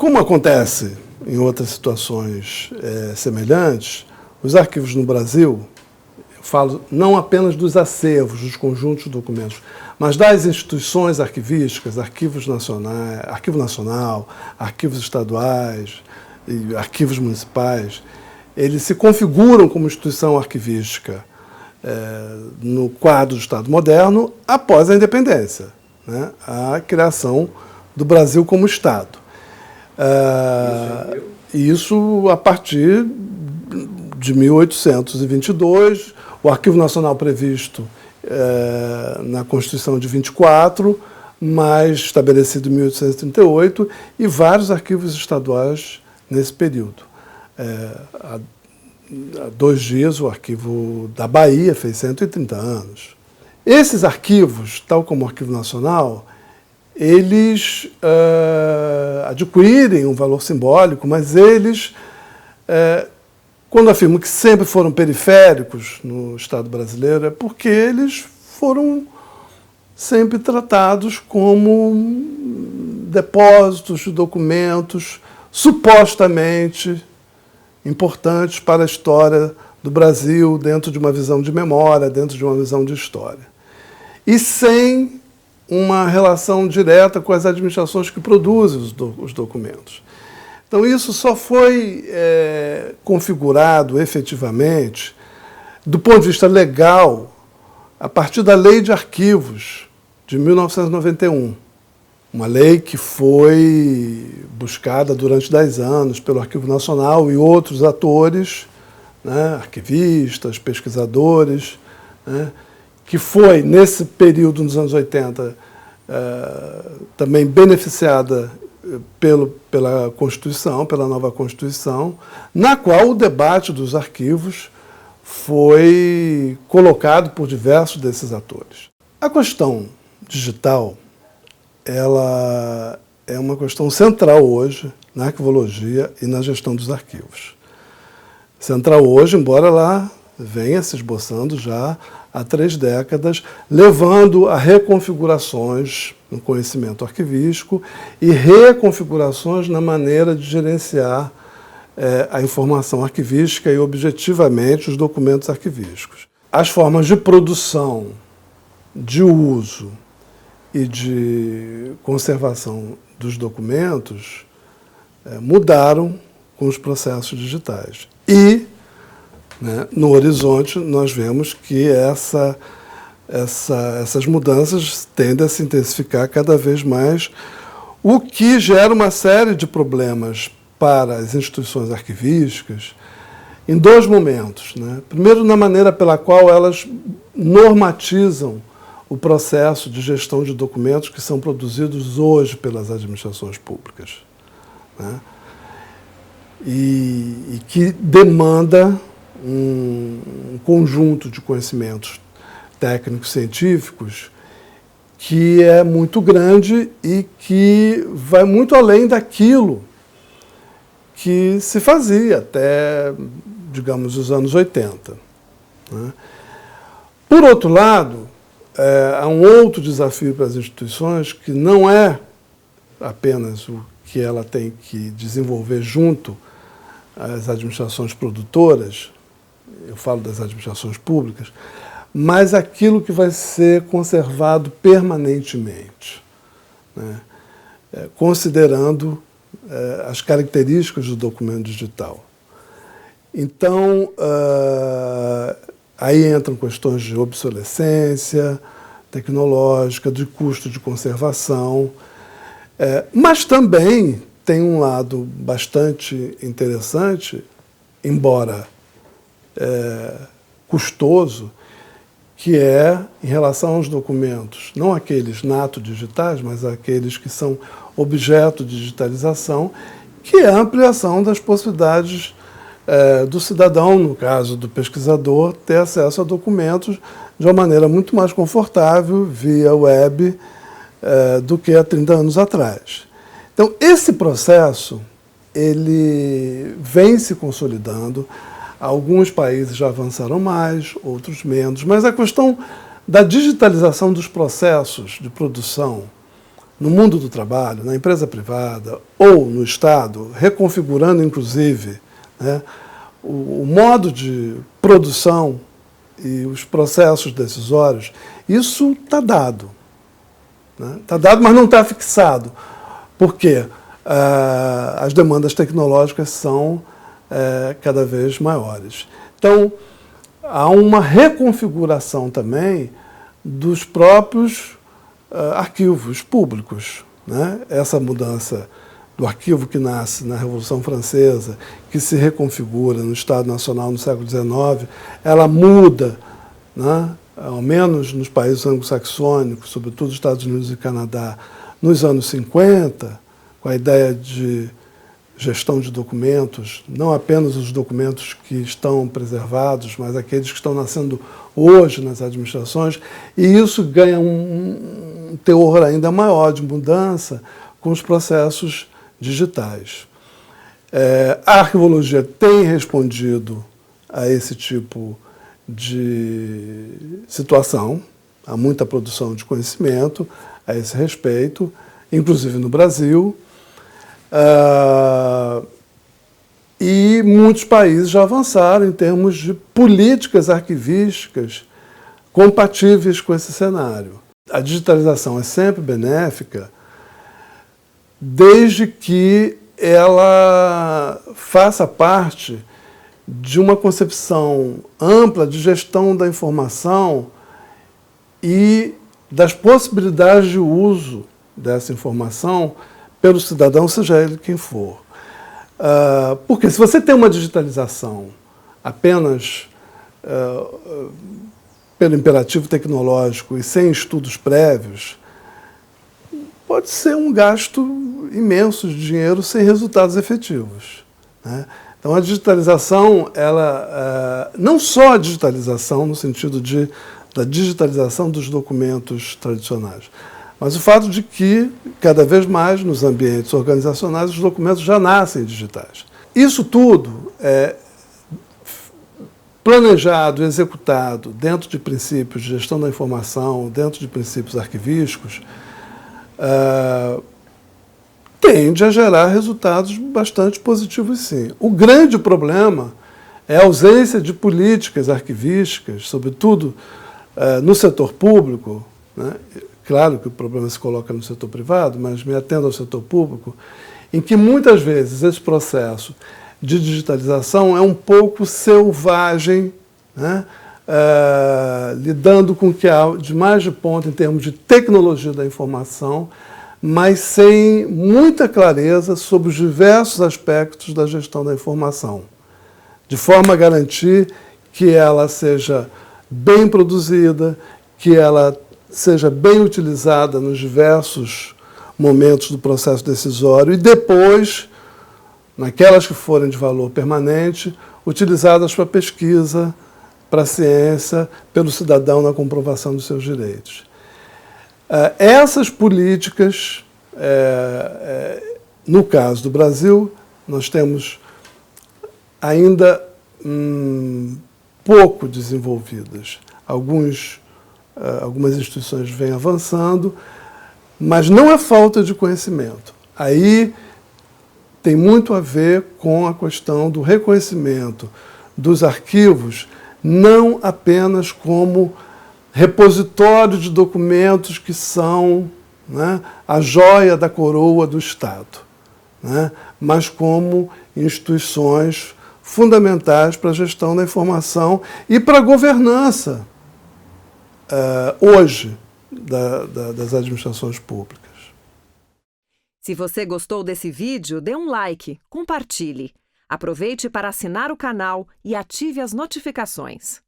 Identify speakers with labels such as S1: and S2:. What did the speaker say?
S1: Como acontece em outras situações semelhantes, os arquivos no Brasil, eu falo não apenas dos acervos, dos conjuntos de documentos, mas das instituições arquivísticas, arquivos nacionais, Arquivo Nacional, arquivos estaduais e arquivos municipais, eles se configuram como instituição arquivística no quadro do Estado moderno após a independência, né? A criação do Brasil como Estado. Isso a partir de 1822, o Arquivo Nacional previsto na Constituição de 24, mas estabelecido em 1838, e vários arquivos estaduais nesse período. Há 2 dias, o arquivo da Bahia fez 130 anos. Esses arquivos, tal como o Arquivo Nacional, eles adquirem um valor simbólico, mas eles, quando afirmo que sempre foram periféricos no Estado brasileiro, é porque eles foram sempre tratados como depósitos de documentos supostamente importantes para a história do Brasil, dentro de uma visão de memória, dentro de uma visão de história. E sem uma relação direta com as administrações que produzem os documentos. Então, isso só foi configurado efetivamente, do ponto de vista legal, a partir da Lei de Arquivos de 1991. Uma lei que foi buscada durante 10 anos pelo Arquivo Nacional e outros atores, né, arquivistas, pesquisadores, né, que foi, nesse período, nos anos 80, também beneficiada pela Constituição, pela nova Constituição, na qual o debate dos arquivos foi colocado por diversos desses atores. A questão digital, ela é uma questão central hoje na arquivologia e na gestão dos arquivos. Central hoje, embora ela venha se esboçando já há 3 décadas, levando a reconfigurações no conhecimento arquivístico e reconfigurações na maneira de gerenciar a informação arquivística e, objetivamente, os documentos arquivísticos. As formas de produção, de uso e de conservação dos documentos mudaram com os processos digitais. E, né, no horizonte, nós vemos que essas mudanças tendem a se intensificar cada vez mais, o que gera uma série de problemas para as instituições arquivísticas em 2 momentos, né? Primeiro, na maneira pela qual elas normatizam o processo de gestão de documentos que são produzidos hoje pelas administrações públicas, né? E que demanda um conjunto de conhecimentos técnicos científicos que é muito grande e que vai muito além daquilo que se fazia até, digamos, os anos 80. Né? Por outro lado, há um outro desafio para as instituições que não é apenas o que ela tem que desenvolver junto às administrações produtoras, eu falo das administrações públicas, mas aquilo que vai ser conservado permanentemente, né? Considerando as características do documento digital. Então, aí entram questões de obsolescência tecnológica, de custo de conservação, mas também tem um lado bastante interessante, embora custoso, que é em relação aos documentos, não aqueles nato-digitais, mas aqueles que são objeto de digitalização, que é a ampliação das possibilidades do cidadão, no caso do pesquisador, ter acesso a documentos de uma maneira muito mais confortável, via web, do que há 30 anos atrás. Então, esse processo, ele vem se consolidando. Alguns países já avançaram mais, outros menos, mas a questão da digitalização dos processos de produção no mundo do trabalho, na empresa privada ou no Estado, reconfigurando inclusive, né, o modo de produção e os processos decisórios, isso está dado. Está dado, mas não está fixado. Por quê? As demandas tecnológicas são cada vez maiores. Então, há uma reconfiguração também dos próprios arquivos públicos, né? Essa mudança do arquivo que nasce na Revolução Francesa, que se reconfigura no Estado Nacional no século XIX, ela muda, né? Ao menos nos países anglo-saxônicos, sobretudo nos Estados Unidos e Canadá, nos anos 50, com a ideia de gestão de documentos, não apenas os documentos que estão preservados, mas aqueles que estão nascendo hoje nas administrações, e isso ganha um teor ainda maior de mudança com os processos digitais. A arquivologia tem respondido a esse tipo de situação, há muita produção de conhecimento a esse respeito, inclusive no Brasil, e muitos países já avançaram em termos de políticas arquivísticas compatíveis com esse cenário. A digitalização é sempre benéfica desde que ela faça parte de uma concepção ampla de gestão da informação e das possibilidades de uso dessa informação pelo cidadão, seja ele quem for. Porque se você tem uma digitalização apenas pelo imperativo tecnológico e sem estudos prévios, pode ser um gasto imenso de dinheiro sem resultados efetivos, né? Então, a digitalização, ela, não só a digitalização no sentido da digitalização dos documentos tradicionais, mas o fato de que, cada vez mais, nos ambientes organizacionais, os documentos já nascem digitais. Isso tudo é planejado e executado dentro de princípios de gestão da informação, dentro de princípios arquivísticos, tende a gerar resultados bastante positivos, sim. O grande problema é a ausência de políticas arquivísticas, sobretudo no setor público, né? Claro que o problema se coloca no setor privado, mas me atendo ao setor público, em que muitas vezes esse processo de digitalização é um pouco selvagem, né? Lidando com o que há de mais de ponta em termos de tecnologia da informação, mas sem muita clareza sobre os diversos aspectos da gestão da informação, de forma a garantir que ela seja bem produzida, que ela seja bem utilizada nos diversos momentos do processo decisório e depois, naquelas que forem de valor permanente, utilizadas para pesquisa, para a ciência, pelo cidadão na comprovação dos seus direitos. Essas políticas, no caso do Brasil, nós temos ainda pouco desenvolvidas. Algumas instituições vêm avançando, mas não é falta de conhecimento. Aí tem muito a ver com a questão do reconhecimento dos arquivos, não apenas como repositório de documentos que são, né, a joia da coroa do Estado, né, mas como instituições fundamentais para a gestão da informação e para a governança, hoje, das administrações públicas.
S2: Se você gostou desse vídeo, dê um like, compartilhe. Aproveite para assinar o canal e ative as notificações.